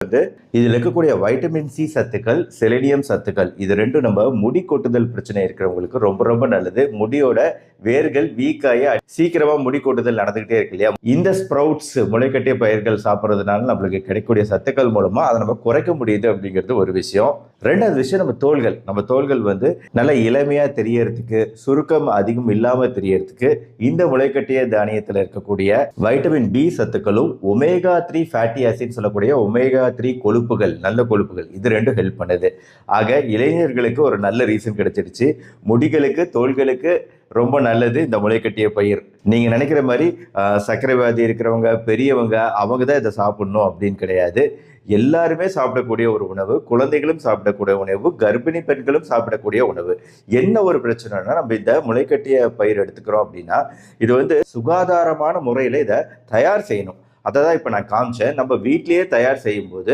வந்து இதில் இருக்கக்கூடிய வைட்டமின் சி சத்துக்கள், செலினியம் சத்துக்கள், இது ரெண்டும் நம்ம முடி கொட்டுதல் பிரச்சனை இருக்கிறவங்களுக்கு ரொம்ப ரொம்ப நல்லது. முடியோட வேர்கள் வீக்காகி சீக்கிரமா முடி கொட்டுதல் நடந்துகிட்டே இருக்கு இல்லையா? இந்த ஸ்ப்ரவுட்ஸ் முளைக்கட்டிய பயிர்கள் சாப்பிட்றதுனால நம்மளுக்கு கிடைக்கக்கூடிய சத்துக்கள் மூலமா அதை நம்ம குறைக்க முடியுது அப்படிங்கிறது ஒரு விஷயம். ரெண்டாவது விஷயம், நம்ம தோள்கள் வந்து நல்ல இளமையா தெரியறதுக்கு, சுருக்கம் அதிகம் இல்லாம தெரியறதுக்கு இந்த முளைக்கட்டிய தானியத்தில் இருக்கக்கூடிய வைட்டமின் பி சத்துக்களும் ஒமேகா 3 ஃபேட்டி ஆசிட் சொல்லக்கூடிய ஒமேகா 3 கொழுப்புகள், நல்ல கொழுப்புகள், இது ரெண்டும் ஹெல்ப் பண்ணுது. ஆக இளைஞர்களுக்கு ஒரு நல்ல ரீசன் கிடைச்சிருச்சு. முடிகளுக்கு, தோள்களுக்கு ரொம்ப நல்லது இந்த முளைக்கட்டிய பயிர். நீங்க நினைக்கிற மாதிரி சர்க்கரை வியாதி இருக்கிறவங்க, பெரியவங்க, அவங்க தான் இதை சாப்பிடணும் அப்படின்னு கிடையாது. எல்லாருமே சாப்பிடக்கூடிய ஒரு உணவு, குழந்தைகளும் சாப்பிடக்கூடிய உணவு, கர்ப்பிணி பெண்களும் சாப்பிடக்கூடிய உணவு. என்ன ஒரு பிரச்சனைனா, நம்ம இந்த முளைக்கட்டிய பயிர் எடுத்துக்கிறோம் அப்படின்னா இது வந்து சுகாதாரமான முறையில இதை தயார் செய்யணும். அதை தான் இப்போ நான் காமிச்சேன். நம்ம வீட்டிலேயே தயார் செய்யும் போது